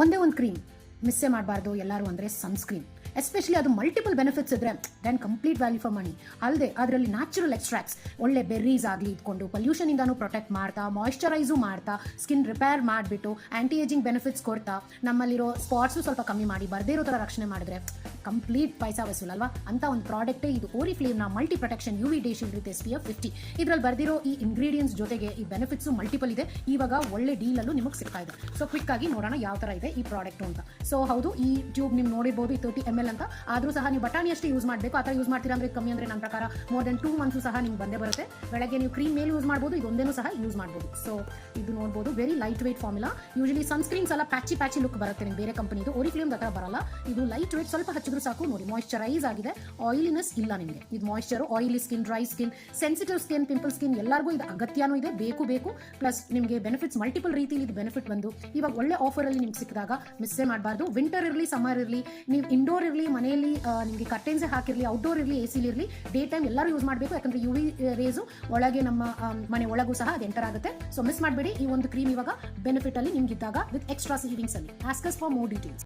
ಒಂದೇ ಒಂದು ಕ್ರೀಮ್ ಮಿಸ್ಸೇ ಮಾಡಬಾರ್ದು ಎಲ್ಲರೂ ಅಂದರೆ ಸನ್ಸ್ಕ್ರೀನ್. ಎಸ್ಪೆಷಲಿ ಅದು ಮಲ್ಟಿಪಲ್ ಬೆನಿಫಿಟ್ಸ್ ಇದ್ರೆ then complete value for money. ಅಲ್ಲದೆ ಅದರಲ್ಲಿ ನ್ಯಾಚುರಲ್ ಎಕ್ಸ್ಟ್ರಾಕ್ಟ್ಸ್, ಒಳ್ಳೆ ಬೆರ್ರೀಸ್ ಆಗಲಿ ಇಟ್ಕೊಂಡು ಪೊಲ್ಯೂಷನ್ ಇಂದಾನು ಪ್ರೊಟೆಕ್ಟ್ ಮಾಡ್ತಾ, ಮಾಯಿಶ್ಚರೈಸು ಮಾಡ್ತಾ, ಸ್ಕಿನ್ ರಿಪೇರ್ ಮಾಡಿಬಿಟ್ಟು ಆಂಟಿ ಏಜಿಂಗ್ ಬೆನಿಫಿಟ್ಸ್ ಕೊಡ್ತಾ, ನಮ್ಮಲ್ಲಿರೋ ಸ್ಪಾಟ್ಸು ಸ್ವಲ್ಪ ಕಮ್ಮಿ ಮಾಡಿ ಬರ್ದೇ ಇರೋ ಥರ ರಕ್ಷಣೆ ಮಾಡಿದ್ರೆ ಕಂಪ್ಲೀಟ್ ಪೈಸಾ ವಸೂಲ್ ಅಲ್ವಾ ಅಂತ ಒಂದು ಪ್ರಾಡಕ್ಟೇ ಇದು. ಓರಿಫ್ಲೇಮ್ನ multi protection UV day shield with SPF 50. ಇದರಲ್ಲಿ ಬರ್ದಿರೋ ಈ ಇಂಗ್ರೀಡಿಯೆಂಟ್ಸ್ ಜೊತೆಗೆ ಈ ಬೆನಿಫಿಟ್ಸು ಮಲ್ಟಿಪಲ್ ಇದೆ. ಇವಾಗ ಒಳ್ಳೆ ಡೀಲಲ್ಲೂ ನಿಮಗೆ ಸಿಗ್ತಾ ಇದೆ. ಸೊ ಕ್ವಿಕ್ ಆಗಿ ನೋಡೋಣ ಯಾವ ಥರ ಇದೆ ಈ ಪ್ರಾಡಕ್ಟು ಅಂತ. ಸೊ ಹೌದು, ಈ ಟ್ಯೂಬ್ ನೀವು ನೋಡಿರ್ಬೋದು 30 ml ಅಂತ. ಆದರೂ ಸಹ ನೀವು ಬಟಾಣಿ ಅಷ್ಟೇ ಯೂಸ್ ಮಾಡಬೇಕು. ಆ ಥರ ಯೂಸ್ ಮಾಡ್ತೀರಾ ಅಂದರೆ ಕಮ್ಮಿ ಅಂದರೆ ನನ್ನ ಪ್ರಕಾರ ಮೋರ್ ದೆನ್ 2 months ಸಹ ನಿಮ್ಗೆ ಬಂದೇ ಬರುತ್ತೆ. ಬೆಳಗ್ಗೆ ನೀವು ಕ್ರೀಮ್ ಮೇಲೆ ಯೂಸ್ ಮಾಡ್ಬೋದು, ಇದೊಂದೇನು ಸಹ ಯೂಸ್ ಮಾಡ್ಬೋದು. ಸೊ ಇದು ನೋಡ್ಬೋದು, very light weight formula. Usually sunscreens ಎಲ್ಲ ಪ್ಯಾಚಿ ಲುಕ್ ಬರುತ್ತೆ ನಿಮ್ಗೆ ಬೇರೆ ಕಂಪನಿದು. ಓರಿಫ್ಲೇಮ್ ಹತ್ರ ಬರಲ್ಲ. ಇದು ಲೈಟ್ ವೇಟ್, ಸ್ವಲ್ಪ ಹಚ್ಚಿದ್ರು ಸಾಕು. ನೋಡಿ, ಮಾಯಿಶ್ಚರೈಸ್ ಆಗಿದೆ, ಆಯಿಲಿನೆಸ್ ಇಲ್ಲ ನಿಮಗೆ. ಇದು moisture oily skin, dry skin, sensitive skin, pimple skin ಎಲ್ಲರಿಗೂ ಇದು ಅಗತ್ಯನೂ ಇದೆ, ಬೇಕು. ಪ್ಲಸ್ ನಿಮಗೆ ಬೆನಿಫಿಟ್ಸ್ ಮಲ್ಟಿಪಲ್ ರೀತಿಯಲ್ಲಿ ಇದು ಬೆನಿಫಿಟ್ ಬಂದು ಇವಾಗ ಒಳ್ಳೆ ಆಫರಲ್ಲಿ ನಿಮ್ಗೆ ಸಿಕ್ಕಿದಾಗ ಮಿಸ್ಸೇ ಮಾಡಬಾರ್ದು. ವಿಂಟರ್ ಇರಲಿ, ಸಮ್ಮರ್ ಇರಲಿ, ನೀವು ಇಂಡೋರ್ ಇರಲಿ, ಮನೆಯಲ್ಲಿ ನಿಮಗೆ ಕರ್ಟೆನ್ಸ್ ಹಾಕಿರಲಿ, ಔಟ್ಡೋರ್ ಇರಲಿ, AC ಇರಲಿ, ಡೇ ಟೈಮ್ ಎಲ್ಲರೂ ಯೂಸ್ ಮಾಡಬೇಕು. ಯಾಕಂದ್ರೆ UV ರೇಸು ಒಳಗೆ ನಮ್ಮ ಮನೆ ಒಳಗೂ ಸಹ ಅದು ಎಂಟರ್ ಆಗುತ್ತೆ. ಸೊ ಮಿಸ್ ಮಾಡಬೇಡಿ. ಈ ಒಂದು ಕ್ರೀಮ್ ಇವಾಗ ಬೆನಿಫಿಟ್ ಅಲ್ಲಿ ನಿಮ್ಗೆ ಇದ್ದಾಗ ವಿತ್ ಎಕ್ಸ್ಟ್ರಾ ಸೇವಿಂಗ್ಸ್ ಅಲ್ಲಿ. Ask us for more details.